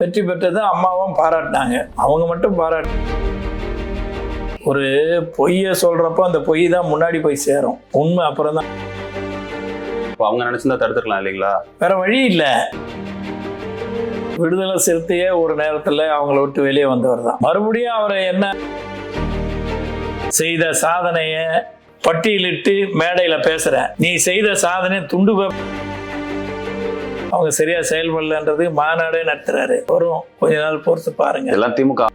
வெற்றி பெற்றது அம்மாவும் பாராட்டினாங்க. அவங்க மட்டும் ஒரு பொய்யை சொல்றப்போ அந்த பொய் தான் முன்னாடி போய் சேரும். உண்மை அப்புறம் தான். அவங்க நினைச்சிருந்தா தடுத்துக்கலாம் இல்லைங்களா? வேற வழி இல்லை. விடுதலை சிறுத்தையே ஒரு நேரத்தில் அவங்கள விட்டு வெளியே வந்தவர் தான். மறுபடியும் அவரை என்ன செய்த சாதனைய பட்டியலிட்டு மேடையில் பேசுறேன். நீ செய்த சாதனை துண்டு அவங்க சரியா செயல்படலன்றது மாநாடே நடத்துறாரு. வரும் கொஞ்ச நாள் பொறுத்து பாருங்க. எல்லாம் திமுக.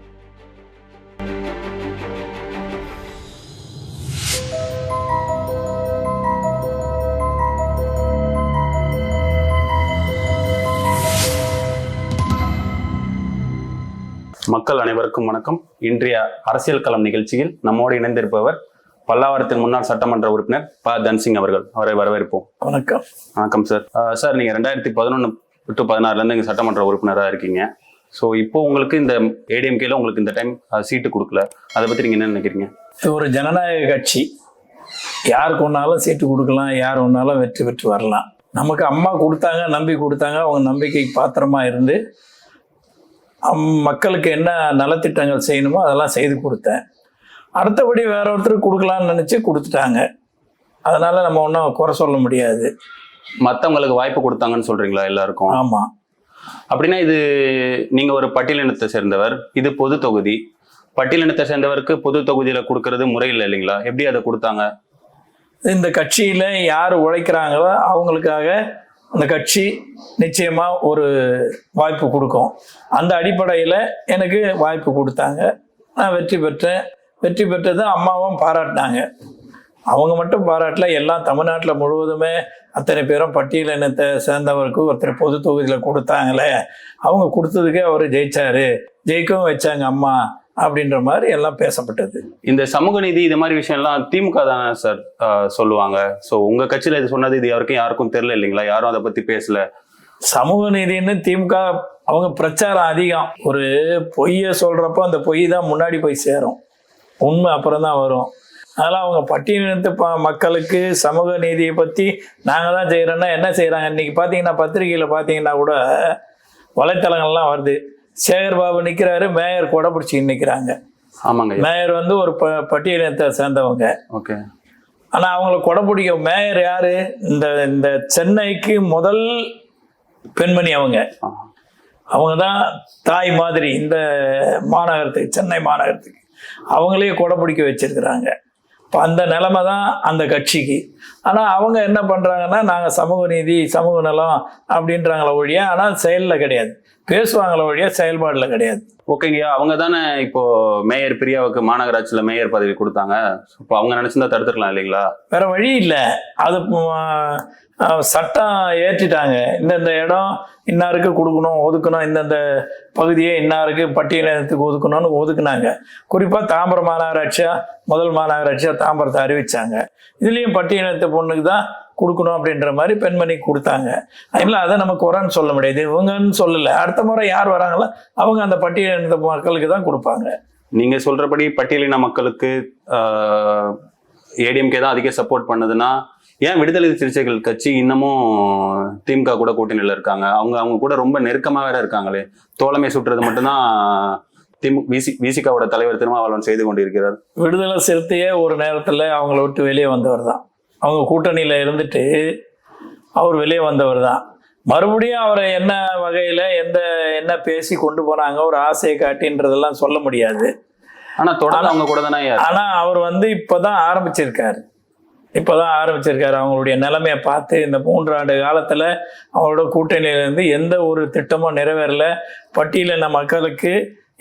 மக்கள் அனைவருக்கும் வணக்கம். இன்றைய அரசியல் களம் நிகழ்ச்சியில் நம்மோடு இணைந்திருப்பவர் பல்லாவரத்தின் முன்னாள் சட்டமன்ற உறுப்பினர் ப தன்சிங் அவர்கள். அவரை வரவேற்போம். வணக்கம். வணக்கம் சார். சார், நீங்க 2011 to 16 இங்க சட்டமன்ற உறுப்பினராக இருக்கீங்க. ஸோ இப்போ உங்களுக்கு இந்த ஏடிஎம்கேல உங்களுக்கு இந்த டைம் சீட்டு கொடுக்கல, அதை பத்தி நீங்க என்ன நினைக்கிறீங்க? இது ஒரு ஜனநாயக கட்சி. யாருக்கு ஒன்னாலும் சீட்டு கொடுக்கலாம், யார் ஒன்னாலும் வெற்றி பெற்று வரலாம். நமக்கு அம்மா கொடுத்தாங்க, நம்பி கொடுத்தாங்க. அவங்க நம்பிக்கைக்கு பாத்திரமா இருந்து மக்களுக்கு என்ன நலத்திட்டங்கள் செய்யணுமோ அதெல்லாம் செய்து கொடுத்தேன். அடுத்தபடி வேற ஒருத்தருக்கு கொடுக்கலான்னு நினைச்சு கொடுத்துட்டாங்க. அதனால நம்ம ஒன்றும் குறை சொல்ல முடியாது. மற்றவங்களுக்கு வாய்ப்பு கொடுத்தாங்கன்னு சொல்றீங்களா எல்லாருக்கும்? ஆமா. அப்படின்னா இது நீங்க ஒரு பட்டியலினத்தை சேர்ந்தவர், இது பொது தொகுதி. பட்டியலினத்தை சேர்ந்தவருக்கு பொது தொகுதியில கொடுக்கறது முறையில் இல்லைங்களா? எப்படி அதை கொடுத்தாங்க? இந்த கட்சியில யார் உழைக்கிறாங்களோ அவங்களுக்காக அந்த கட்சி நிச்சயமா ஒரு வாய்ப்பு கொடுக்கும். அந்த அடிப்படையில் எனக்கு வாய்ப்பு கொடுத்தாங்க. நான் வெற்றி பெற்றேன். வெற்றி பெற்றது அம்மாவும் பாராட்டினாங்க. அவங்க மட்டும் பாராட்டல, எல்லாம் தமிழ்நாட்டில் முழுவதுமே அத்தனை பேரும் பட்டியலினத்தை சேர்ந்தவருக்கு ஒருத்தர் பொது தொகுதியில் கொடுத்தாங்களே, அவங்க கொடுத்ததுக்கே அவர் ஜெயிச்சாரு, ஜெயிக்கவும் வச்சாங்க அம்மா அப்படின்ற மாதிரி எல்லாம் பேசப்பட்டது. இந்த சமூக நீதி இது மாதிரி விஷயம்லாம் திமுக தானே சார் சொல்லுவாங்க. ஸோ உங்க கட்சியில இது சொன்னது இது யாருக்கும் தெரியல இல்லைங்களா? யாரும் அதை பத்தி பேசல. சமூக நீதினு திமுக அவங்க பிரச்சாரம் அதிகம். ஒரு பொய்யை சொல்றப்போ அந்த பொய் தான் முன்னாடி போய் சேரும். உண்மை அப்புறம் தான் வரும். அதெல்லாம் அவங்க பட்டியலினத்து மக்களுக்கு சமூக நீதியை பற்றி நாங்கள் தான் செய்கிறோன்னா என்ன செய்கிறாங்க? இன்றைக்கி பார்த்தீங்கன்னா பத்திரிகையில் பார்த்தீங்கன்னா கூட வலைத்தளங்கள்லாம் வருது. சேகர் பாபு நிற்கிறாரு, மேயர் கொடை பிடிச்சி நிற்கிறாங்க. ஆமாங்க. மேயர் வந்து ஒரு பட்டியலினத்தை சேர்ந்தவங்க. ஓகே. ஆனால் அவங்கள கொடை பிடிக்க மேயர் யாரு? இந்த சென்னைக்கு முதல் பெண்மணி அவங்க தான் தாய் மாதிரி இந்த மாநகரத்துக்கு, சென்னை மாநகரத்துக்கு அவங்களே கொடை பிடிக்க வச்சிருக்கிறாங்க. இப்போ அந்த நிலைமை தான் அந்த கட்சிக்கு. ஆனால் அவங்க என்ன பண்ணுறாங்கன்னா, நாங்கள் சமூக நீதி சமூக நலம் அப்படின்றாங்களே ஒழிய, ஆனால் செயலில் கிடையாது. பேசுவாங்களே ஒழிய செயல்பாடில் கிடையாது. ஓகேங்கய்யா, அவங்க தானே இப்போ மேயர் பிரியாவுக்கு மாநகராட்சியில் மேயர் பதவி கொடுத்தாங்க. இப்போ அவங்க நினைச்சிருந்தா தடுத்துக்கலாம் இல்லைங்களா? வேற வழி இல்லை. அது சட்டம் ஏற்றிட்டாங்க. இந்தந்த இடம் இன்னாருக்கு கொடுக்கணும், ஒதுக்கணும், இந்தந்த பகுதியை இன்னாருக்கு பட்டியலினத்துக்கு ஒதுக்கணும்னு ஒதுக்குனாங்க. குறிப்பாக தாம்பரம் மாநகராட்சியா முதல் மாநகராட்சியா தாம்பரத்தை அறிவிச்சாங்க. இதுலேயும் பட்டியலினத்து பொண்ணுக்கு தான் கொடுக்கணும் அப்படின்ற மாதிரி பெண்மணிக்கு கொடுத்தாங்க. இல்லை, அதை நம்ம குறைன்னு சொல்ல முடியாது. இவங்கன்னு சொல்லலை. அடுத்த முறை யார் வராங்களோ அவங்க அந்த பட்டியலினத்த மக்களுக்கு தான் கொடுப்பாங்க. நீங்க சொல்றபடி பட்டியலின மக்களுக்கு ஏடிஎம்கே தான் அதிக சப்போர்ட் பண்ணுதுன்னா, ஏன் விடுதலை சிறுத்தைகள் கட்சி இன்னமும் திமுக கூட கூட்டணியில் இருக்காங்க? அவங்க கூட ரொம்ப நெருக்கமா வேற இருக்காங்களே. தோழமை சுற்றுறது மட்டும்தான் விசிகாவோட தலைவர் திருமாவளவன் செய்து கொண்டிருக்கிறார். விடுதலை சிறுத்தையே ஒரு நேரத்தில் அவங்கள விட்டு வெளியே வந்தவர் தான். அவங்க கூட்டணியில் இருந்துட்டு அவர் வெளியே வந்தவர் தான். மறுபடியும் அவரை என்ன வகையில் என்ன பேசி கொண்டு போனாங்க, ஒரு ஆசையை காட்டின்றதெல்லாம் சொல்ல முடியாது. ஆனால் தொடர்ந்து அவங்க கூட தானே. ஆனால் அவர் இப்போதான் ஆரம்பிச்சிருக்காரு. அவங்களுடைய நிலைமையை பார்த்து இந்த 3 ஆண்டு காலத்தில் அவங்களோட கூட்டணியிலேருந்து எந்த ஒரு திட்டமும் நிறைவேறல. பட்டியலின மக்களுக்கு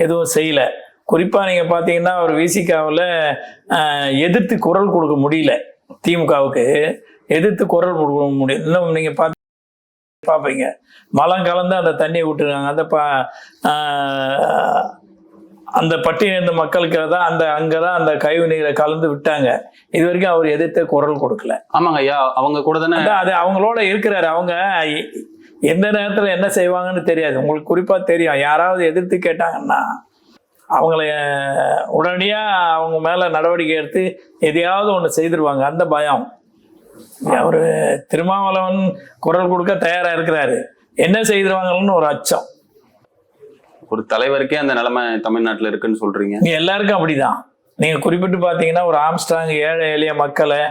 எதுவும் செய்யலை. குறிப்பாக நீங்கள் பார்த்தீங்கன்னா அவர் விசிகாவில் எதிர்த்து குரல் கொடுக்க முடியல. திமுகவுக்கு எதிர்த்து குரல் கொடுக்க முடியல. இன்னும் நீங்கள் பார்ப்பீங்க, மலம் கலந்து அந்த தண்ணியை விட்டுருக்காங்க. அந்த பட்டியலின மக்களுக்கு தான் அங்கதான் அந்த கழிவு நீரை கலந்து விட்டாங்க. இது வரைக்கும் அவர் எதிர்த்து குரல் கொடுக்கல. ஆமாங்க ஐயா, அவங்க கூட தானே அது அவங்களோட இருக்கிறாரு. அவங்க எந்த நேரத்தில் என்ன செய்வாங்கன்னு தெரியாது. உங்களுக்கு குறிப்பாக தெரியும். யாராவது எதிர்த்து கேட்டாங்கன்னா அவங்கள உடனடியாக அவங்க மேலே நடவடிக்கை எடுத்து எதையாவது ஒன்று செய்திருவாங்க. அந்த பயம். அவர் திருமாவளவன் குரல் கொடுக்க தயாராக இருக்கிறாரு. என்ன செய்திருவாங்கன்னு ஒரு அச்சம். ஒரு தலைவருக்கே அந்த நிலைமை தமிழ்நாட்டுல இருக்குன்னு சொல்றீங்க. இங்க எல்லாருக்கும் அப்படிதான். நீங்க குறிப்பிட்டு பார்த்தீங்கன்னா ஒரு ஆம்ஸ்ட்ராங் ஏழை எளிய மக்களை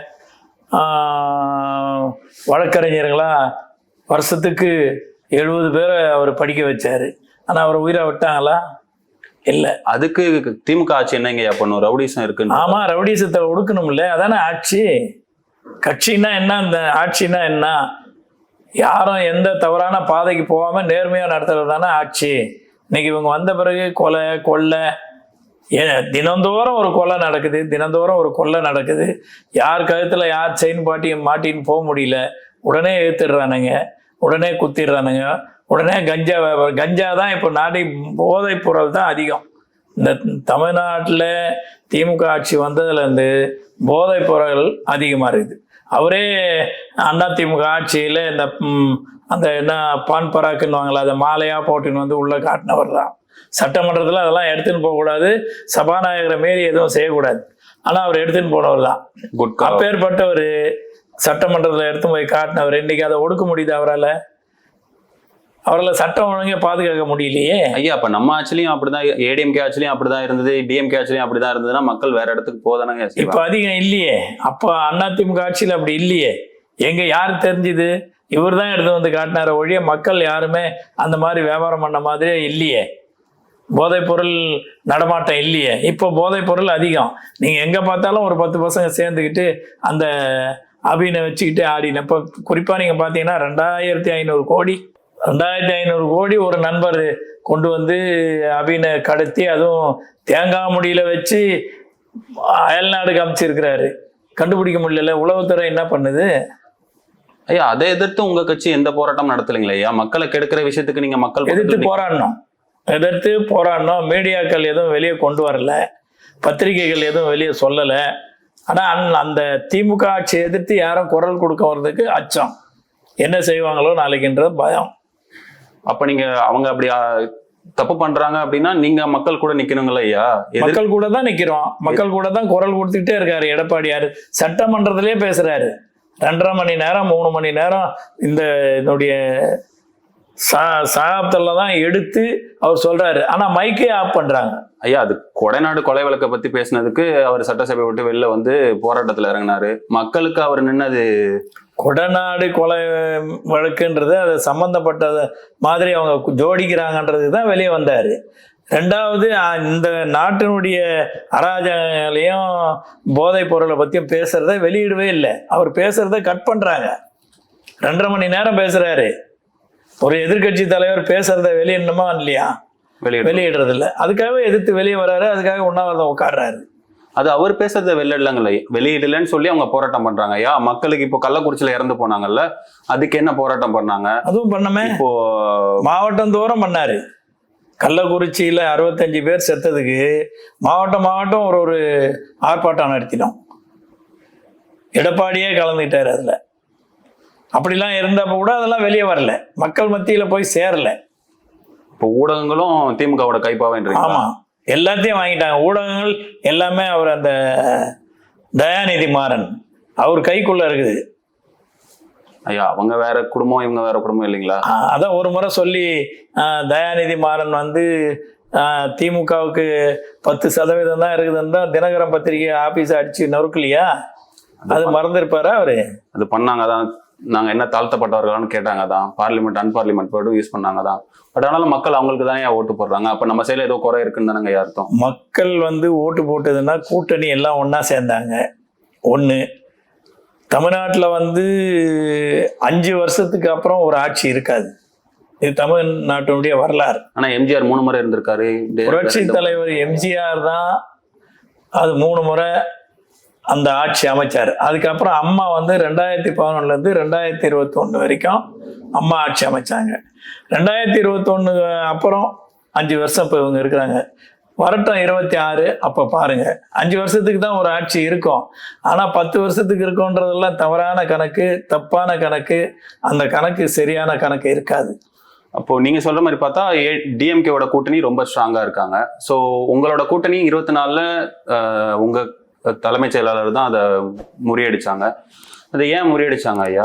வழக்கறிஞர்களா வருஷத்துக்கு 70 பேரை அவர் படிக்க வச்சாரு. ஆனா அவரை உயிரை விட்டாங்களா? இல்ல. அதுக்கு திமுக ஆட்சி என்னங்கய்யா பண்ணும்? ரவுடிசம் இருக்குன்னு. ஆமா, ரவுடிசத்தை ஒடுக்கணும்ல, அதானே ஆட்சி. கட்சின்னா என்ன, அந்த ஆட்சின்னா என்ன? யாரும் எந்த தவறான பாதைக்கு போகாம நேர்மையா நடத்துறது தானே ஆட்சி. இன்னைக்கு இவங்க வந்த பிறகு கொலை கொள்ளை, தினந்தோறும் ஒரு கொலை நடக்குது, தினந்தோறும் ஒரு கொள்ளை நடக்குது. யார் கழுத்துல யார் செயின் மாட்டின்னு போக முடியல, உடனே ஏத்துடுறானுங்க, உடனே குத்திடுறானுங்க, உடனே கஞ்சா வியாபாரம். கஞ்சா தான் இப்போ போதைப் பொருள் தான் அதிகம். இந்த தமிழ்நாட்டில் திமுக ஆட்சி வந்ததுலேருந்து போதைப் பொருள் அதிகமாக இருக்குது. அவரே அதிமுக ஆட்சியில் இந்த அந்த என்ன பான் பராக்குன்னுவாங்களா, அதை மாலையாக போட்டுன்னு வந்து உள்ளே காட்டினவர் தான். சட்டமன்றத்தில் அதெல்லாம் எடுத்துன்னு போகக்கூடாது, சபாநாயகரை மாரி எதுவும் செய்யக்கூடாது. ஆனால் அவர் எடுத்துன்னு போனவர் தான். அப்பேற்பட்டவர் சட்டமன்றத்தில் எடுத்து போய் காட்டினவர். இன்னைக்கு அதை ஒடுக்க முடியுது அவரால்? அவரால் சட்டம் ஒழுங்கே பாதுகாக்க முடியலையே. ஐயா, அப்ப நம்ம ஆட்சிலையும் அப்படிதான், ஏடிஎம்கே ஆட்சிலையும் அப்படிதான் இருந்தது, டிஎம்கே ஆட்சிலையும் அப்படிதான் இருந்ததுன்னா மக்கள் வேற இடத்துக்கு போதானங்க. இப்ப அதிகம் இல்லையே. அப்ப அதிமுக ஆட்சியில் அப்படி இல்லையே. எங்க யாரு தெரிஞ்சுது? இவர் தான் எடுத்து வந்து காட்டினார ஒழிய மக்கள் யாருமே அந்த மாதிரி வியாபாரம் பண்ண மாதிரியே இல்லையே. போதைப் பொருள் நடமாட்டம் இல்லையே. இப்போ போதைப் பொருள் அதிகம். நீங்க எங்க பார்த்தாலும் ஒரு 10 பசங்க சேர்ந்துக்கிட்டு அந்த அபினை வச்சுக்கிட்டு ஆடின. இப்போ குறிப்பா நீங்க பாத்தீங்கன்னா 2500 கோடி ஒரு நண்பர் கொண்டு வந்து அபினை கடத்தி, அதுவும் தேங்காய் முடியில வச்சு அயல்நாடுக்கு அமைச்சிருக்கிறாரு. கண்டுபிடிக்க முடியல. உளவுத்துறை என்ன பண்ணுது? ஐயா, அதை எதிர்த்து உங்க கட்சி எந்த போராட்டம் நடத்தலைங்களா ஐயா? மக்களை கெடுக்கிற விஷயத்துக்கு நீங்க மக்கள் எதிர்த்து போராடணும். மீடியாக்கள் எதுவும் வெளியே கொண்டு வரல, பத்திரிகைகள் எதுவும் வெளியே சொல்லல. ஆனா அந்த திமுக ஆட்சியை எதிர்த்து யாரும் குரல் கொடுக்க வர்றதுக்கு அச்சம். என்ன செய்வாங்களோ நாளைக்குன்ற பயம். அப்ப நீங்க அவங்க அப்படி தப்பு பண்றாங்க அப்படின்னா நீங்க மக்கள் கூட நிக்கணுங்களா ஐயா? மக்கள் கூட தான் நிக்கிறோம். மக்கள் கூட தான் குரல் கொடுத்துக்கிட்டே இருக்காரு எடப்பாடியார். சட்டமன்றத்திலே பேசுறாரு. 2.5 மணி நேரம் 3 மணி நேரம் இதனுடைய சகாப்தில தான் எடுத்து அவர் சொல்றாரு. ஆனா மைக்கே ஆஃப் பண்றாங்க. ஐயா, அது கொடைநாடு கொலை வழக்கை பத்தி பேசினதுக்கு அவர் சட்டசபை விட்டு வெளில வந்து போராட்டத்துல இறங்கினாரு. மக்களுக்கு அவர் நின்னது கொடைநாடு கொலை வழக்குன்றது அது சம்பந்தப்பட்ட மாதிரி அவங்க ஜோடிக்கிறாங்கன்றது தான் வெளியே வந்தாரு. 2வது இந்த நாட்டினுடைய அராஜகங்களையும் போதைப் பொருளை பத்தியும் பேசுறத வெளியிடவே இல்லை. அவர் பேசுறத கட் பண்றாங்க. 2.5 மணி நேரம் பேசுறாரு. ஒரு எதிர்கட்சி தலைவர் பேசுறத வெளியிடணுமா இல்லையா? வெளியிடுறது இல்லை. அதுக்காகவே எதிர்த்து வெளியே வர்றாரு. அதுக்காக உண்ணாவிரதம் உட்காடுறாரு. அது அவர் பேசுறத வெளியிடலன்னு சொல்லி அவங்க போராட்டம் பண்றாங்க. ஐயா, மக்களுக்கு இப்போ கள்ளக்குறிச்சியில இறந்து போனாங்கல்ல, அதுக்கு என்ன போராட்டம் பண்ணாங்க? அதுவும் பண்ணமே. இப்போ மாவட்டம் தோறும் பண்ணாரு. கள்ளக்குறிச்சியில 65 பேர் செத்ததுக்கு மாவட்டம் ஒரு ஆர்ப்பாட்டம் நடத்தினோம். எடப்பாடியே கலந்துட்டாரு அதுல. அப்படிலாம் இருந்தப்ப கூட அதெல்லாம் வெளியே வரல, மக்கள் மத்தியில போய் சேரல. இப்போ ஊடகங்களும் திமுகவோட கைப்பாவே. ஆமா, எல்லாத்தையும் வாங்கிட்டாங்க ஊடகங்கள் எல்லாமே. அவர் அந்த தயாநிதி மாறன் அவர் கைக்குள்ள இருக்குது. ஐயா, அவங்க வேற குடும்பம், இவங்க வேற குடும்பம் இல்லைங்களா? அதான் ஒரு முறை சொல்லி தயாநிதி மாறன் வந்து திமுகவுக்கு 10% தான் இருக்குதுன்னு தான் தினகரன் பத்திரிகை ஆபீஸ் அடிச்சு நொறுக்கலையா? அது மறந்துருப்பாரா அவரு? அது பண்ணாங்க தான். நாங்க என்ன தாழ்த்தப்பட்டவர்களான்னு கேட்டாங்க தான். பார்லிமெண்ட் அன்பார்லிமெண்ட் வேர்டும் யூஸ் பண்ணாங்க தான். பட் ஆனாலும் மக்கள் அவங்களுக்கு தானே ஓட்டு போடுறாங்க. அப்ப நம்ம சைடுல ஏதோ குறை இருக்குன்னு தானே அர்த்தம். மக்கள் வந்து ஓட்டு போட்டதுன்னா கூட்டணி எல்லாம் ஒன்னா சேர்ந்தாங்க. ஒண்ணு, தமிழ்நாட்டில் வந்து 5 வருஷத்துக்கு அப்புறம் ஒரு ஆட்சி இருக்காது. இது தமிழ்நாட்டினுடைய வரலாறு. ஆனா எம்ஜிஆர் 3 முறை இருந்திருக்காரு. புரட்சி தலைவர் எம்ஜிஆர் தான் அது 3 முறை அந்த ஆட்சி அமைச்சார். அதுக்கப்புறம் அம்மா வந்து 2011 2021 வரைக்கும் அம்மா ஆட்சி அமைச்சாங்க. 2021 அப்புறம் 5 வருஷம் இப்போ இவங்க இருக்கிறாங்க. வரட்டும் 26. அப்ப பாருங்க, 5 வருஷத்துக்கு தான் ஒரு ஆட்சி இருக்கும். ஆனா 10 வருஷத்துக்கு இருக்கும்ன்றதெல்லாம் தவறான கணக்கு, தப்பான கணக்கு. அந்த கணக்கு சரியான கணக்கு இருக்காது. அப்போ நீங்க சொல்ற மாதிரி பார்த்தா டிஎம்கேவோட கூட்டணி ரொம்ப ஸ்ட்ராங்கா இருக்காங்க. ஸோ உங்களோட கூட்டணி 24ல உங்க தலைமைச் செயலாளர் தான் அதை முறியடிச்சாங்க. அதை ஏன் முறியடிச்சாங்க ஐயா?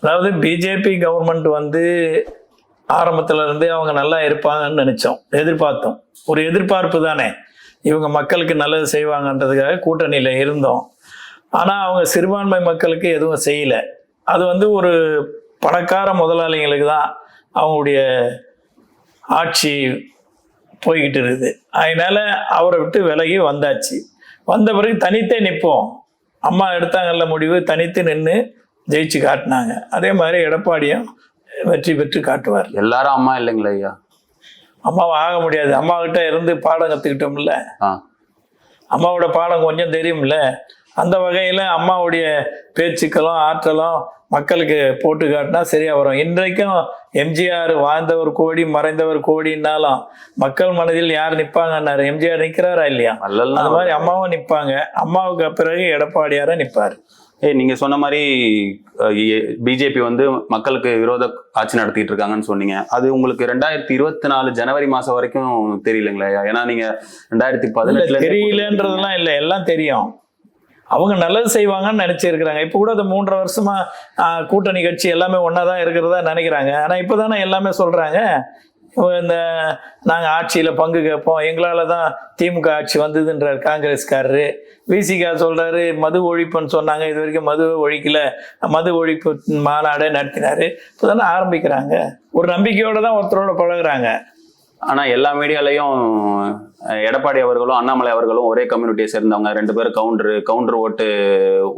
அதாவது பிஜேபி கவர்மெண்ட் வந்து ஆரம்பத்துல இருந்தே அவங்க நல்லா இருப்பாங்கன்னு நினைச்சோம், எதிர்பார்த்தோம். ஒரு எதிர்பார்ப்பு தானே, இவங்க மக்களுக்கு நல்லது செய்வாங்கன்றதுக்காக கூட்டணியில இருந்தோம். ஆனா அவங்க சிறுபான்மை மக்களுக்கு எதுவும் செய்யல. அது வந்து ஒரு பணக்கார முதலாளிகளுக்கு தான் அவங்களுடைய ஆட்சி போய்கிட்டு இருக்குது. அதனால அவரை விட்டு விலகி வந்தாச்சு. வந்த பிறகு தனித்தே நிற்போம். அம்மா எடுத்தாங்கல்ல முடிவு, தனித்து நின்று ஜெயிச்சு காட்டினாங்க. அதே மாதிரி எடப்பாடியும் வெற்றி பெற்று காட்டுவார். எல்லாரும் அம்மா இல்லைங்களா ஐயா? அம்மாவை ஆக முடியாது. அம்மா கிட்ட இருந்து பாடம் கற்றுக்கிட்டோம்ல, அம்மாவோட பாடம் கொஞ்சம் தெரியும்ல. அந்த வகையில் அம்மாவுடைய பேச்சுக்களும் ஆற்றலும் மக்களுக்கு போட்டு காட்டினா சரியா வரும். இன்றைக்கும் எம்ஜிஆர் வாழ்ந்தவர் கோடி மறைந்தவர் கோடின்னாலும் மக்கள் மனதில் யார் நிற்பாங்கன்னாரு, எம்ஜிஆர் நிற்கிறாரா இல்லையா? அது மாதிரி அம்மாவும் நிற்பாங்க. அம்மாவுக்கு பிறகு எடப்பாடியார நிற்பார். நீங்க சொன்ன மாதிரி பிஜேபி வந்து மக்களுக்கு விரோத ஆட்சி நடத்திட்டு இருக்காங்கன்னு சொன்னீங்க. அது உங்களுக்கு 2024 ஜனவரி மாசம் வரைக்கும் தெரியலங்களா? ஏன்னா நீங்க 2018 தெரியலன்றதெல்லாம் இல்லை, எல்லாம் தெரியும். அவங்க நல்லது செய்வாங்கன்னு நினைச்சிருக்கிறாங்க. இப்போ கூட அது 3.5 வருஷமா கூட்டணி கட்சி எல்லாமே ஒன்னாதான் இருக்கிறதா நினைக்கிறாங்க. ஆனா இப்பதானே எல்லாமே சொல்றாங்க, இந்த நாங்கள் ஆட்சியில் பங்கு கேட்போம், எங்களால் தான் திமுக ஆட்சி வந்ததுன்றார் காங்கிரஸ்காரரு. விசிகா சொல்கிறாரு மது ஒழிப்புன்னு சொன்னாங்க, இது வரைக்கும் மது ஒழிக்கல, மது ஒழிப்பு மாநாடே நடத்தினாரு. இப்போ தானே ஆரம்பிக்கிறாங்க. ஒரு நம்பிக்கையோடு தான் ஒருத்தரோட பழகுறாங்க. ஆனால் எல்லா மீடியாலையும் எடப்பாடி அவர்களும் அண்ணாமலை அவர்களும் ஒரே கம்யூனிட்டியை சேர்ந்தவங்க, 2 பேரும் கவுண்டர் ஓட்டு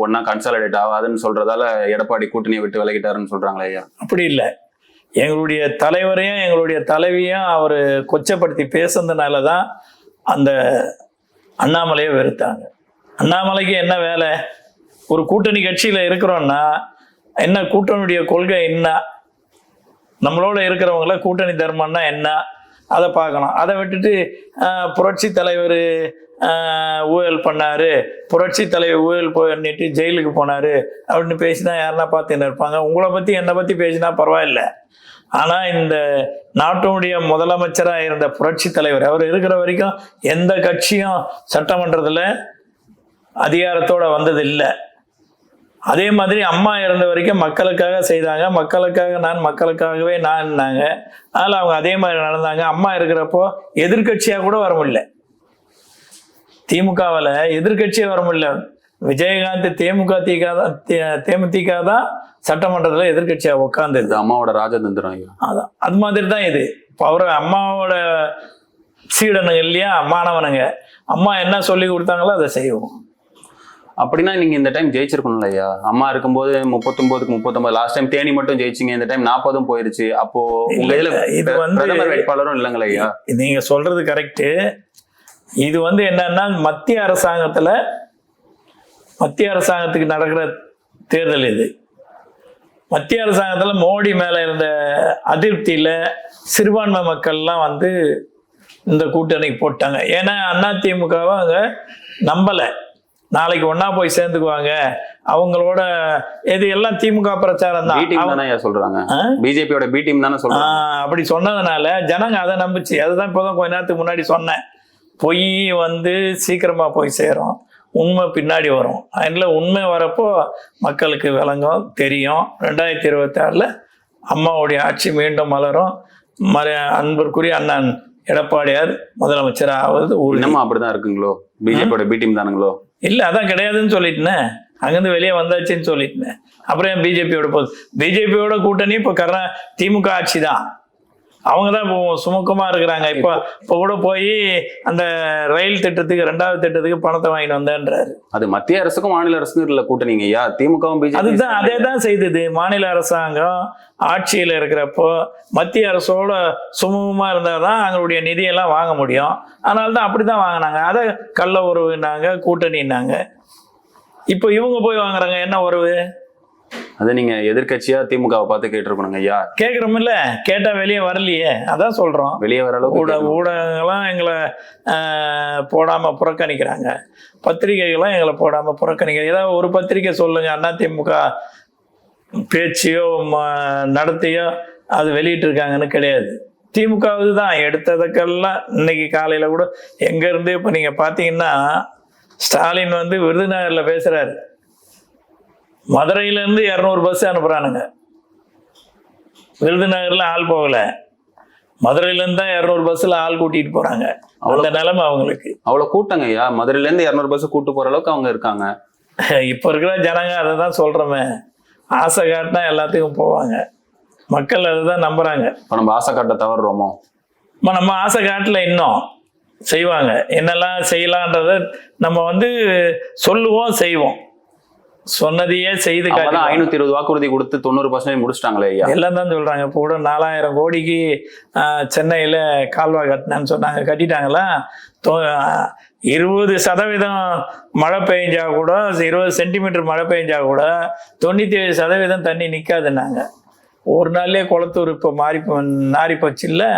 ஒன்னா கன்சாலிடேட் ஆகாதுன்னு சொல்றதால எடப்பாடி கூட்டணியை விட்டு விலகிட்டாருன்னு சொல்றாங்களே ஐயா? அப்படி இல்லை. எங்களுடைய தலைவரையும் எங்களுடைய தலைவியும் அவர் கொச்சப்படுத்தி பேசுனதுனால தான் அந்த அண்ணாமலையை வெறுத்தாங்க. அண்ணாமலைக்கு என்ன வேலை? ஒரு கூட்டணி கட்சியில் இருக்கிறோன்னா என்ன, கூட்டணியுடைய கொள்கை என்ன, நம்மளோட இருக்கிறவங்கள கூட்டணி தர்மம்னா என்ன, அதை பார்க்கணும். அதை விட்டுட்டு புரட்சி தலைவர் ஊழல் பண்ணாரு, புரட்சி தலைவர் ஊழல் பண்ணிட்டு ஜெயிலுக்கு போனாரு அப்படின்னு பேசினா யாருன்னா பார்த்துன்னு இருப்பாங்க? உங்களை பற்றி என்னை பற்றி பேசினா பரவாயில்ல. ஆனால் இந்த நாட்டினுடைய முதலமைச்சராக இருந்த புரட்சி தலைவர் அவர் இருக்கிற வரைக்கும் எந்த கட்சியும் சட்டமன்றத்தில் அதிகாரத்தோடு வந்தது இல்லை. அதே மாதிரி அம்மா இருந்த வரைக்கும் மக்களுக்காக செய்தாங்க, மக்களுக்காகவே நான்னாங்க. அதனால் அவங்க அதே மாதிரி நடந்தாங்க. அம்மா இருக்கிறப்போ எதிர்கட்சியாக கூட வர முடியல, திமுகவில் எதிர்கட்சியாக வர முடியல. விஜயகாந்த் தேமுதிக தான் சட்டமன்றத்தில் எதிர்கட்சியாக உட்காந்துருது. அம்மாவோட ராஜதந்திரம். அதான் அது மாதிரி தான் இது. இப்போ அவர் அம்மாவோட சீடனுங்க இல்லையா, மாணவனுங்க. அம்மா என்ன சொல்லி கொடுத்தாங்களோ அதை செய்வோம். அப்படின்னா நீங்க இந்த டைம் ஜெயிச்சிருக்கணும்ல ஐயா? அம்மா இருக்கும்போது 39க்கு 39, லாஸ்ட் டைம் தேனி மட்டும் ஜெயிச்சிங்க, இந்த டைம் 40 போயிருச்சு. அப்போ உங்க இதுல இது வந்து பிரதமர் வேட்பாளரும் இல்லைங்களா ஐயா? நீங்க சொல்றது கரெக்டு. இது வந்து என்னன்னா மத்திய அரசாங்கத்துக்கு நடக்கிற தேர்தல் இது. மத்திய அரசாங்கத்தில் மோடி மேலே இருந்த அதிருப்தியில் சிறுபான்மை மக்கள்லாம் வந்து இந்த கூட்டணிக்கு போட்டாங்க. ஏன்னா அதிமுகவை அங்கே நம்பலை, நாளைக்கு ஒன்னா போய் சேர்ந்துக்குவாங்க அவங்களோட. இது எல்லாம் திமுக பிரச்சாரம் தான் சொல்றாங்க, பிஜேபியோட பி டீம் தானே சொல்றாங்க. அப்படி சொன்னதுனால ஜனங்க அதை நம்பிச்சு. அதுதான் இப்போதான் கொஞ்ச நேரத்துக்கு முன்னாடி சொன்னேன், பொய் வந்து சீக்கிரமா போய் சேரும், உண்மை பின்னாடி வரும். அதில் உண்மை வரப்போ மக்களுக்கு விளங்கும், தெரியும். 2026 அம்மாவுடைய ஆட்சி மீண்டும் மலரும். அன்பிற்குரிய அண்ணன் எடப்பாடியார் முதலமைச்சர் ஆவது இன்னமும் அப்படிதான் இருக்குங்களோ? பிஜேபியோட பி டீம் தானுங்களோ? இல்லை, அதான் கிடையாதுன்னு சொல்லிட்டேன், அங்கேருந்து வெளியே வந்தாச்சுன்னு சொல்லிட்டேன். அப்புறம் என் பிஜேபியோட போகுது. பிஜேபியோட கூட்டணி இப்போ திமுக ஆட்சி தான், அவங்க தான் இப்போ சுமூகமாக இருக்கிறாங்க. இப்போ கூட போய் அந்த ரயில் திட்டத்துக்கு 2வது திட்டத்துக்கு பணத்தை வாங்கிட்டு வந்தேன்றாரு. அது மத்திய அரசுக்கும் மாநில அரசுக்கும் இல்லை கூட்டணிங்க ஐயா, திமுகவும் பிஜேபி அதுதான் அதே தான் செய்தது. மாநில அரசாங்கம் ஆட்சியில் இருக்கிறப்போ மத்திய அரசோட சுமூகமாக இருந்தால் தான் அவங்களுடைய நிதியெல்லாம் வாங்க முடியும். அதனால தான் அப்படி தான் வாங்கினாங்க. அதை கள்ள உறவுனாங்க, கூட்டணின்னாங்க. இப்போ இவங்க போய் வாங்குறாங்க, என்ன உறவு? அதை நீங்க எதிர்கட்சியா திமுகவை பார்த்து கேட்டிருக்கணுங்க ஐயா. கேட்குறோமில்ல, கேட்டா வெளியே வரலையே, அதான் சொல்றோம். வெளியே வர அளவுக்கு ஊடகங்கள்லாம் எங்களை போடாம புறக்கணிக்கிறாங்க, பத்திரிகைகள்லாம் எங்களை போடாம புறக்கணிக்கிறாங்க. ஏதாவது ஒரு பத்திரிகை சொல்லுங்க அதிமுக பேச்சையோ நடத்தையோ அது வெளியிட்டு இருக்காங்கன்னு கிடையாது. திமுக தான் எடுத்ததுக்கெல்லாம். இன்னைக்கு காலையில கூட எங்க இருந்து இப்ப நீங்க பாத்தீங்கன்னா ஸ்டாலின் வந்து விருதுநகர்ல பேசுறாரு, மதுரையிலேருந்து 200 பஸ் அனுப்புகிறானுங்க. விருதுநகர்ல ஆள் போகல, மதுரையில இருந்து தான் 200 பஸ்ல ஆள் கூட்டிட்டு போறாங்க. அந்த நிலைமை அவங்களுக்கு. அவ்வளவு கூட்டங்க ஐயா, மதுரையில இருந்து 200 பஸ் கூட்டு போற அளவுக்கு அவங்க இருக்காங்க. இப்ப இருக்கிற ஜனங்க அதை தான் சொல்றோமே, ஆசை காட்டினா எல்லாத்துக்கும் போவாங்க. மக்கள் அதை தான் நம்புறாங்க. இப்ப நம்ம ஆசை காட்ட தவறுறோமோ? நம்ம ஆசை காட்டல, இன்னும் செய்வாங்க. என்னெல்லாம் செய்யலான்றத நம்ம வந்து சொல்லுவோம், செய்வோம். சொன்னதையே செய்து காட்டி 520 வாக்குறுதி கொடுத்து 90% முடிச்சிட்டாங்களே ஐயா. எல்லாம் தான் சொல்றாங்க. இப்போ கூட 4000 கோடிக்கு சென்னையில கால்வாய் கட்டினேன்னு சொன்னாங்க. கட்டிட்டாங்களா? 20% மழை பெய்ஞ்சா கூட, 20 சென்டிமீட்டர் மழை பெய்ஞ்சா கூட 97% தண்ணி நிற்காதுன்னாங்க. ஒரு நாள்லயே குளத்தூர் இப்போ நாரி போச்சு இல்லை?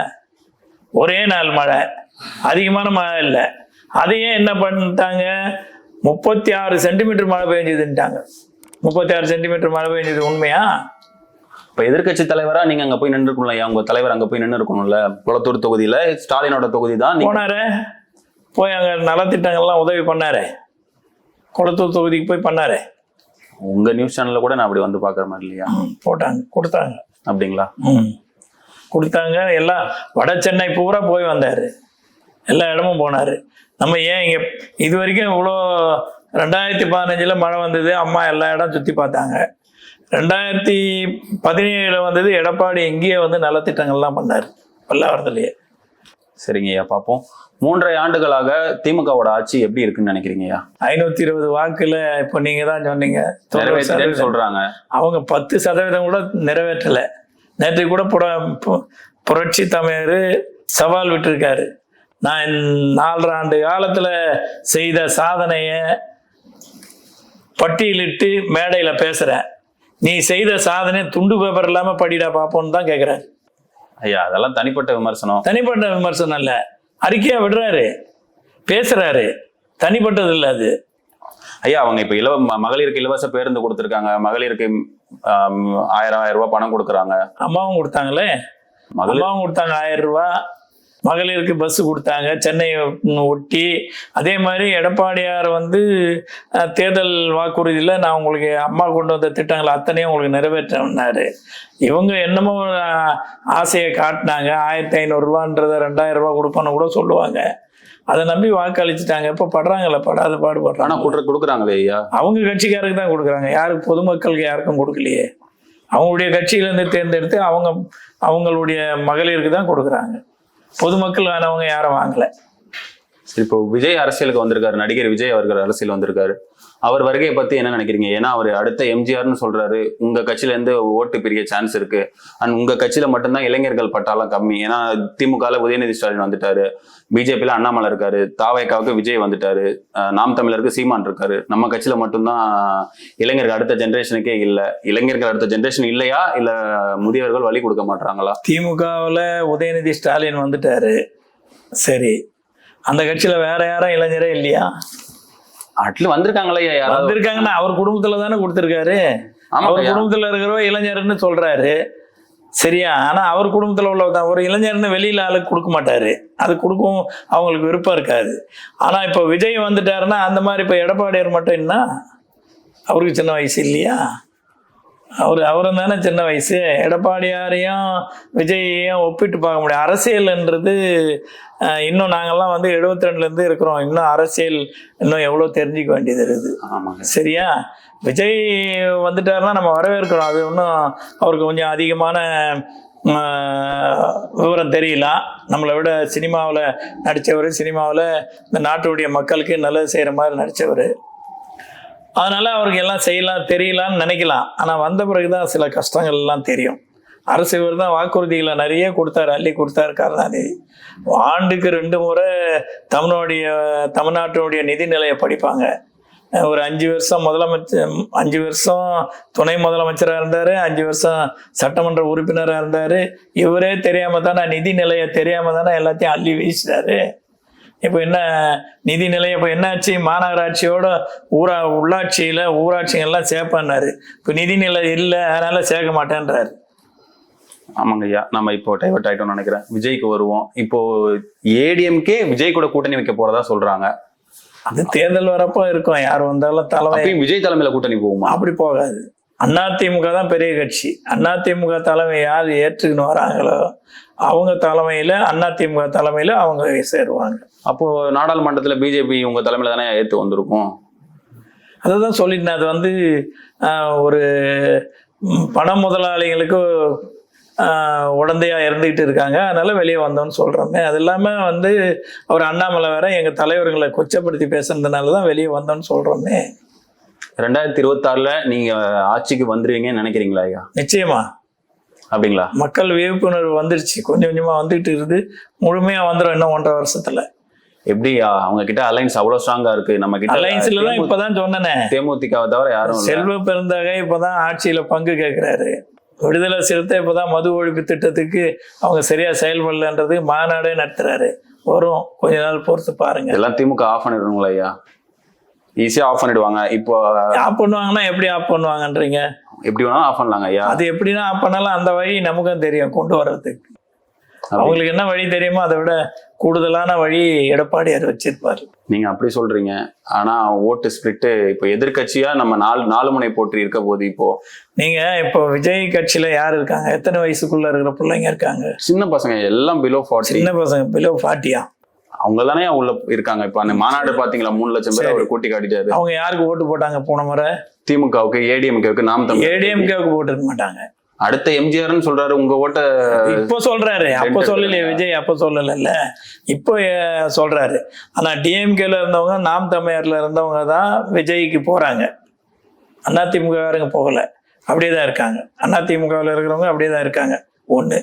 ஒரே நாள் மழை, அதிகமான மழை இல்லை. அதையே என்ன பண்ணிட்டாங்க, 36 சென்டிமீட்டர் மழை பெய்ஞ்சதுன்ட்டாங்க. 36 சென்டிமீட்டர் மழை பெய்ஞ்சது உண்மையா? இப்ப எதிர்கட்சி தலைவரா நீங்க அங்க போய் நின்று இருக்கணும்ல, உங்க தலைவர் அங்க போய் நின்று இருக்கணும்ல. குளத்தூர் தொகுதியில ஸ்டாலினோட தொகுதி தான். போனாரு, போய் அங்க நலத்திட்டங்கள்லாம் உதவி பண்ணாரு. குளத்தூர் தொகுதிக்கு போய் பண்ணாரு. உங்க நியூஸ் சேனல்ல கூட நான் அப்படி வந்து பாக்குற மாதிரி இல்லையா? போட்டாங்க, கொடுத்தாங்க. அப்படிங்களா? கொடுத்தாங்க. எல்லாம் வட சென்னை பூரா போய் வந்தாரு, எல்லா இடமும் போனாரு. நம்ம ஏன் இங்க இது வரைக்கும் இவ்வளோ 2015 மழை வந்தது, அம்மா எல்லா இடம் சுற்றி பார்த்தாங்க. 2017 வந்தது, எடப்பாடி எங்கேயே வந்து நலத்திட்டங்கள்லாம் பண்ணார் பல்லாவரத்துலயே. சரிங்க ஐயா, பார்ப்போம். 3.5 ஆண்டுகளாக திமுகவோட ஆட்சி எப்படி இருக்குன்னு நினைக்கிறீங்கய்யா? 520 வாக்குல இப்போ நீங்க தான் சொன்னீங்க சொல்றாங்க. அவங்க 10% கூட நிறைவேற்றல. நேற்று கூட புரட்சி தமிழர் சவால் விட்டுருக்காரு. நான் 4.5 ஆண்டு காலத்துல செய்த சாதனைய பட்டியலிட்டு மேடையில பேசுறேன், நீ செய்த சாதனை துண்டு பேப்பர் இல்லாம படிடா பாப்போன்னு தான் கேட்கிறாரு. ஐயா, அதெல்லாம் தனிப்பட்ட விமர்சனம். தனிப்பட்ட விமர்சனம் இல்ல, அறிக்கையா விடுறாரு, பேசுறாரு. தனிப்பட்டது இல்ல அது. ஐயா, அவங்க இப்ப மகளிருக்கு இலவச பேருந்து கொடுத்துருக்காங்க, மகளிருக்கு 1000 ரூபாய் பணம் கொடுக்குறாங்க. அம்மாவும் கொடுத்தாங்களே, அம்மாவும் கொடுத்தாங்க 1000 ரூபாய். மகளிருக்கு பஸ் கொடுத்தாங்க சென்னையை ஒட்டி. அதே மாதிரி எடப்பாடியார் வந்து தேர்தல் வாக்குறுதியில் நான் உங்களுக்கு அம்மா கொண்டு வந்த திட்டங்களை அத்தனையும் உங்களுக்கு நிறைவேற்றினாரு. இவங்க என்னமோ ஆசையை காட்டினாங்க, 1500 ரூபான்றத 2000 ரூபா கொடுப்போன்னு கூட சொல்லுவாங்க. அதை நம்பி வாக்களிச்சுட்டாங்க. இப்போ படுறாங்கல்ல, படாத பாடுபடுறாங்க. கொடுக்குறாங்களே ஐயா, அவங்க கட்சிக்காருக்கு தான் கொடுக்குறாங்க, யாருக்கு பொதுமக்களுக்கு யாருக்கும் கொடுக்கலையே. அவங்களுடைய கட்சியிலேருந்து தேர்ந்தெடுத்து அவங்களுடைய மகளிருக்கு தான் கொடுக்குறாங்க. பொதுமக்கள் வேணவங்க யாரும் வாங்கல. இப்போ விஜய் அரசியலுக்கு வந்திருக்காரு, நடிகர் விஜய் அவர்கள் அரசியல் வந்திருக்காரு. அவர் வருகையை பத்தி என்ன நினைக்கிறீங்க? ஏன்னா அவர் அடுத்த எம்ஜிஆர்னு சொல்றாரு. உங்க கட்சியில இருந்து ஓட்டு பிரிய சான்ஸ் இருக்கு. அண்ட் உங்க கட்சியில மட்டும்தான் இளைஞர்கள் பட்டாலும் கம்மி. ஏன்னா திமுகல உதயநிதி ஸ்டாலின் வந்துட்டாரு, பிஜேபியில அண்ணாமலை இருக்காரு, தாவேக்காவுக்கு விஜய் வந்துட்டாரு, நாம் தமிழருக்கு சீமான் இருக்காரு. நம்ம கட்சியில மட்டும்தான் இளைஞர்கள் அடுத்த ஜென்ரேஷனுக்கே இல்லை. இளைஞர்கள் அடுத்த ஜென்ரேஷன் இல்லையா, இல்ல முதியவர்கள் வழி கொடுக்க மாட்டாங்களா? திமுகவில் உதயநிதி ஸ்டாலின் வந்துட்டாரு, சரி. அந்த கட்சியில வேற யாரும் இளைஞரே இல்லையா? அட்லீஸ்ட் வந்திருக்காங்களே, யாராவது வந்திருக்காங்கன்னா அவர் குடும்பத்துல தானே கொடுத்துருக்காரு. அவர் குடும்பத்துல இருக்கிறவ இளைஞர்னு சொல்றாரு, சரியா? ஆனா அவர் குடும்பத்துல உள்ளதான் ஒரு இளைஞர்னு வெளியில ஆளுக்கு கொடுக்க மாட்டாரு, அது கொடுக்கும் அவங்களுக்கு விருப்பம் இருக்காது. ஆனா இப்ப விஜய் வந்துட்டாருன்னா அந்த மாதிரி இப்ப எடப்பாடியார் மட்டும் என்ன, அவருக்கு சின்ன வயசு இல்லையா? அவரும் தானே சின்ன வயசு. எடப்பாடியாரையும் விஜயையும் ஒப்பிட்டு பார்க்க முடியாது. அரசியல்ன்றது இன்னும் நாங்கள்லாம் வந்து 72லேருந்து இருக்கிறோம். இன்னும் அரசியல் இன்னும் எவ்வளோ தெரிஞ்சிக்க வேண்டியது இருக்குது, சரியா? விஜய் வந்துட்டாருன்னா நம்ம வரவேற்கிறோம். அது இன்னும் அவருக்கு கொஞ்சம் அதிகமான விவரம் தெரியலாம். நம்மளை விட சினிமாவில் நடித்தவர், சினிமாவில் இந்த நாட்டுடைய மக்களுக்கு நல்லது செய்கிற மாதிரி நடித்தவர். அதனால அவருக்கு எல்லாம் செய்யலாம், தெரியலான்னு நினைக்கலாம். ஆனால் வந்த பிறகுதான் சில கஷ்டங்கள் எல்லாம் தெரியும். அரசு இவர் தான் வாக்குறுதிகளை நிறைய கொடுத்தாரு, அள்ளி கொடுத்தாரு கருணாநிதி. ஆண்டுக்கு 2 முறை தமிழ்நாட்டினுடைய நிதிநிலையை படிப்பாங்க. ஒரு 5 வருஷம் முதலமைச்சர், 5 வருஷம் துணை முதலமைச்சராக இருந்தார், 5 வருஷம் சட்டமன்ற உறுப்பினராக இருந்தார். இவரே தெரியாம தானே, நிதி நிலையை தெரியாம தானே எல்லாத்தையும் அள்ளி வீசிட்டாரு. இப்போ என்ன நிதி நிலையம், இப்போ என்னாச்சு, மாநகராட்சியோட உள்ளாட்சியில் ஊராட்சிகள்லாம் சேர்ப்பாரு. இப்போ நிதிநிலை இல்லை, அதனால சேர்க்க மாட்டேன்றாரு. ஆமாங்க ஐயா, நம்ம இப்போ டைவர்ட் ஆகிட்டோம்னு நினைக்கிறேன். விஜய்க்கு வருவோம். இப்போ ஏடிஎம்கே விஜய் கூட கூட்டணி வைக்க போறதா சொல்றாங்க. அது தேர்தல் வரப்போ இருக்கும், யார் வந்தாலும் தலைமை விஜய் தலைமையில கூட்டணி போகுமா? அப்படி போகாது. அதிமுக தான் பெரிய கட்சி. அதிமுக தலைமை யார் ஏற்றுக்கின்னு வராங்களோ அவங்க தலைமையில், அதிமுக தலைமையில் அவங்க சேருவாங்க. அப்போ நாடாளுமன்றத்துல பிஜேபி உங்க தலைமையில தானே ஏத்து வந்திருக்கும். அதை தான் சொல்லிட்டேன். அது வந்து ஒரு பண முதலாளிகளுக்கு உடந்தையா இருந்துகிட்டு இருக்காங்க, அதனால வெளியே வந்தோம்னு சொல்றோமே. அது இல்லாம வந்து அவர் அண்ணாமலை வேற எங்க தலைவர்களை கொச்சப்படுத்தி பேசுறதுனால தான் வெளியே வந்தோம்னு சொல்றோமே. 2026ல நீங்க ஆட்சிக்கு வந்துருவீங்கன்னு நினைக்கிறீங்களா ஐயா? நிச்சயமா. அப்படிங்களா? மக்கள் விழிப்புணர்வு வந்துருச்சு, கொஞ்சம் கொஞ்சமா வந்துட்டு இருக்குது. முழுமையா வந்துடும் இன்னும் 1.5 வருஷத்துல. எப்படி அவங்க கிட்ட அலைன்ஸ் அவ்வளவு ஸ்ட்ராங்கா இருக்கு? நம்ம கிட்ட அலைன்ஸ்ல தான் இப்பதான் சொன்னேனே, தேமுதிகவை தவிர யாரும். செல்வ பெருந்தகை இப்பதான் ஆட்சியில பங்கு கேட்கிறாரு. விடுதலை சிறுத்தை இப்பதான் மது ஒழிப்பு திட்டத்துக்கு அவங்க சரியா செயல்படலன்றது மாநாடே நடத்துறாரு. வரும், கொஞ்ச நாள் பொறுத்து பாருங்க. எல்லாம் திமுக ஆஃப் பண்ணிடுவாங்களா ஐயா? ஈஸியா ஆஃப் பண்ணிடுவாங்க. இப்போ ஆஃப் பண்ணுவாங்கன்னா எப்படி ஆஃப் பண்ணுவாங்கன்றீங்க? எப்படி வேணாலும் ஆஃப் பண்ணலாங்க ஐயா. அது எப்படின்னா ஆஃப் பண்ணலாம், அந்த வழி நமக்கும் தெரியும் கொண்டு வர்றதுக்கு. அவங்களுக்கு என்ன வழி தெரியுமோ அதை விட கூடுதலான வழி எடப்பாடியார் வச்சிருப்பாரு. நீங்க அப்படி சொல்றீங்க. ஆனா ஓட்டு ஸ்பிரிட்டு இப்போ எதிர்கட்சியா நம்ம நாலு முனை போற்றி இருக்க போது, இப்போ நீங்க இப்போ விஜய் கட்சியில யாரு இருக்காங்க? எத்தனை வயசுக்குள்ள இருக்கிற பிள்ளைங்க இருக்காங்க? சின்ன பசங்க எல்லாம் பிலோ 40. சின்ன பசங்க பிலோ 40-யா? அவங்க தானே உள்ள இருக்காங்க. இப்ப அந்த மாநாடு பாத்தீங்களா, 3 லட்சம் பேர் அவர் கூட்டி காட்டிட்டாரு. அவங்க யாருக்கு ஓட்டு போட்டாங்க போன முறை? திமுகவுக்கு, ஏடிஎம்கேவுக்கு, நாம் தமிழ். ஏடிஎம்கேவுக்கு போட்டுருக்க மாட்டாங்க. அடுத்த எம்ஜிஆர்னு சொல்றாரு, உங்க ஓட்ட இப்போ சொல்றாரு. அப்ப சொல்லலையே விஜய், அப்ப சொல்லல, இப்போ சொல்றாரு. ஆனா டிஎம்கேல இருந்தவங்க, நாம் தமிழர்ல இருந்தவங்க தான் விஜய்க்கு போறாங்க. அதிமுககாரங்க போகல, அப்படியே தான் இருக்காங்க. அதிமுகவில் இருக்கிறவங்க அப்படியே தான் இருக்காங்க. ஒன்று.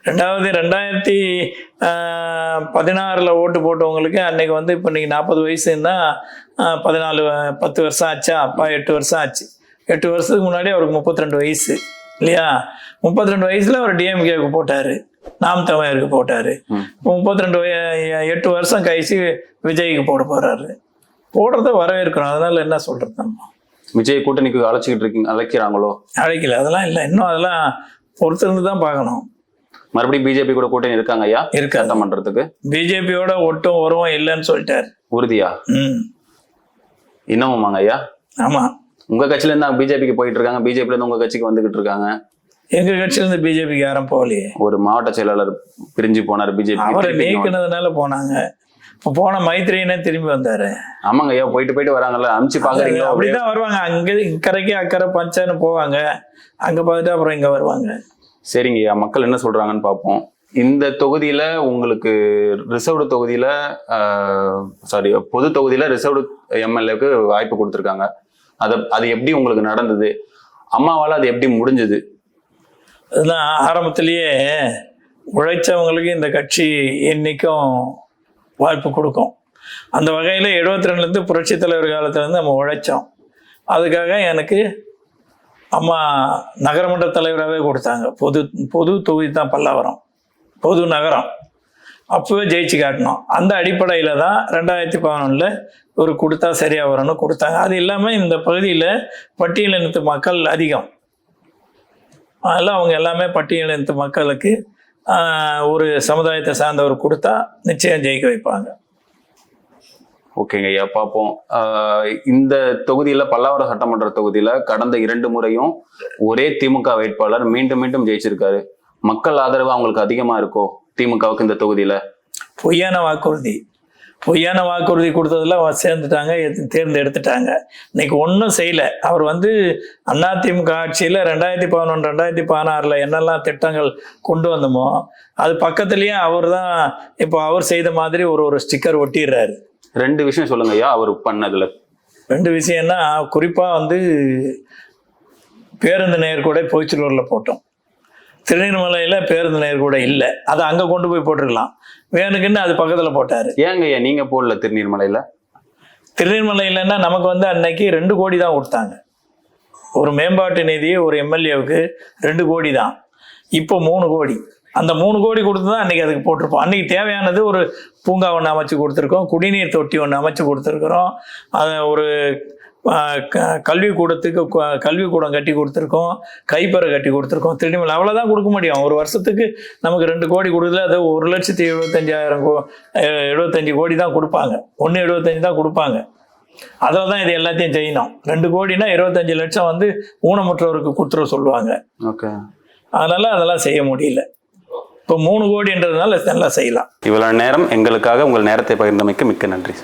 ரெண்டாவது, 2016 ஓட்டு போட்டவங்களுக்கு அன்னைக்கு வந்து இப்போ இன்னைக்கு 40 வயசுன்னா 10 வருஷம் ஆச்சா? அப்பா 8 வருஷம் ஆச்சு. 8 வருஷத்துக்கு முன்னாடி அவருக்கு 32 வயசு இல்லையா? 32 வயசுல அவர் டிஎம்கேவுக்கு போட்டாரு, நாம் தமிழருக்கு போட்டாரு. 8 வருஷம் கழிச்சு விஜய்க்கு போட போறாரு. போடுறத வரவேற்கிறோம். அதனால என்ன சொல்றது? நம்ம விஜய் கூட்டணிக்கு அழைக்கிறாங்களோ? அழைக்கல, அதெல்லாம் இல்லை. இன்னும் அதெல்லாம் பொறுத்திருந்து தான் பார்க்கணும். மறுபடியும் பிஜேபி கூட கூட்டணி இருக்காங்க ஐயா? இருக்காது பண்றதுக்கு. பிஜேபியோட ஒட்டும் உறவும் இல்லைன்னு சொல்லிட்டாரு. உறுதியா? இன்னமுமாங்க ஐயா? ஆமா. உங்க கட்சியில இருந்து பிஜேபிக்கு போயிட்டு இருக்காங்க, பிஜேபில இருந்து உங்க கட்சிக்கு வந்துகிட்டு இருக்காங்க. எங்க கட்சியில இருந்து பிஜேபிக்கு யாரும் போகலையே. ஒரு மாவட்ட செயலாளர் பிரிஞ்சு போனார் பிஜேபி. அவரை நீக்கினதுனால போனாங்க. இப்போ போன மைத்ரினே திரும்பி வந்தாரு. ஆமாங்க ஐயா, போயிட்டு வராங்கல்ல, அனுப்பிச்சு பாக்குறீங்களா? அப்படிதான் வருவாங்க. அங்க இக்கரைக்கு அக்கறை பஞ்சான்னு போவாங்க, அங்க பார்த்துட்டு அப்புறம் இங்க வருவாங்க. சரிங்க ஐயா, மக்கள் என்ன சொல்றாங்கன்னு பார்ப்போம். இந்த தொகுதியில உங்களுக்கு ரிசர்வ்டு தொகுதியில பொது தொகுதியில ரிசர்வ்டு எம்எல்ஏக்கு வாய்ப்பு கொடுத்துருக்காங்க. அது எப்படி உங்களுக்கு நடந்தது? அம்மாவால அது எப்படி முடிஞ்சது? அதுதான் ஆரம்பத்திலேயே உழைச்சவங்களுக்கு இந்த கட்சி என்னைக்கும் வாய்ப்பு கொடுக்கும். அந்த வகையில் 72லேருந்து புரட்சி தலைவர் காலத்துலேருந்து நம்ம உழைச்சோம். அதுக்காக எனக்கு அம்மா நகரமன்ற தலைவராகவே கொடுத்தாங்க. பொது தொகுதி தான் பல்லாவரம், பொது நகரம். அப்போவே ஜெயிச்சு காட்டினோம். அந்த அடிப்படையில் தான் 2011 ஒரு கொடுத்தா சரியாக வரும்னு கொடுத்தாங்க. அது இல்லாமல் இந்த பகுதியில் பட்டியலினத்து மக்கள் அதிகம். அதெல்லாம் அவங்க எல்லாமே பட்டியலினத்து மக்களுக்கு ஒரு சமுதாயத்தை சார்ந்தவர் கொடுத்தா நிச்சயம் ஜெயிக்க வைப்பாங்க. ஓகேங்க ஐயா, பார்ப்போம். இந்த தொகுதியில, பல்லாவரம் சட்டமன்ற தொகுதியில கடந்த 2 முறையும் ஒரே திமுக வேட்பாளர் மீண்டும் மீண்டும் ஜெயிச்சிருக்காரு. மக்கள் ஆதரவு அவங்களுக்கு அதிகமா இருக்கோ திமுகவுக்கு இந்த தொகுதியில? பொய்யான வாக்குறுதி கொடுத்ததுல சேர்ந்துட்டாங்க, தேர்ந்தெடுத்துட்டாங்க. இன்னைக்கு ஒன்றும் செய்யலை. அவர் வந்து அதிமுக ஆட்சியில் 2011, 2016 என்னெல்லாம் திட்டங்கள் கொண்டு வந்தோமோ அது பக்கத்துலேயே அவர் தான் இப்போ அவர் செய்த மாதிரி ஒரு ஸ்டிக்கர் ஒட்டிடுறாரு. 2 விஷயம் சொல்லுங்க ஐயா அவர் பண்ணதுல. 2 விஷயம்னா, குறிப்பாக வந்து பேருந்து நேர்கூட பொய்ச்சலூரில் போட்டோம். திருநெல்வேலியில் பேருந்து நேர்கூட இல்லை, அதை அங்கே கொண்டு போய் போட்டிருக்கலாம். வேணுக்குன்னு அது பக்கத்தில் போட்டார். ஏங்க ஐயா நீங்க போடல திருநெல்வேலியில்? திருநெல்வேலியிலன்னா நமக்கு வந்து அன்னைக்கு 2 கோடி தான் கொடுத்தாங்க. ஒரு மேம்பாட்டு நிதியை ஒரு எம்எல்ஏவுக்கு 2 கோடி தான். இப்போ 3 கோடி. அந்த 3 கோடி கொடுத்து தான் அன்னைக்கு அதுக்கு போட்டிருப்போம். அன்னைக்கு தேவையானது ஒரு பூங்கா ஒன்று அமைச்சு கொடுத்துருக்கோம், குடிநீர் தொட்டி ஒன்று அமைச்சு கொடுத்துருக்குறோம், அதை ஒரு கல்விக்கூடம் கட்டி கொடுத்துருக்கோம், கைப்பறை கட்டி கொடுத்துருக்கோம். திருநெல்வேலி அவ்வளோதான் கொடுக்க முடியும். ஒரு வருஷத்துக்கு நமக்கு 2 கோடி கொடுக்கல. அது 1,75,000 75 கோடி தான் கொடுப்பாங்க. 1,75 தான் கொடுப்பாங்க. அதில் தான் இது எல்லாத்தையும் செய்யணும். 2 கோடினா 25 லட்சம் வந்து ஊனமுற்றவருக்கு கொடுத்துட சொல்லுவாங்க. ஓகே. அதனால அதெல்லாம் செய்ய முடியல. இப்போ 3 கோடின்றதுனால நல்லா செய்யலாம். இவ்வளவு நேரம் எங்களுக்காக உங்கள் நேரத்தை பகிர்ந்தமைக்கு மிக்க நன்றி.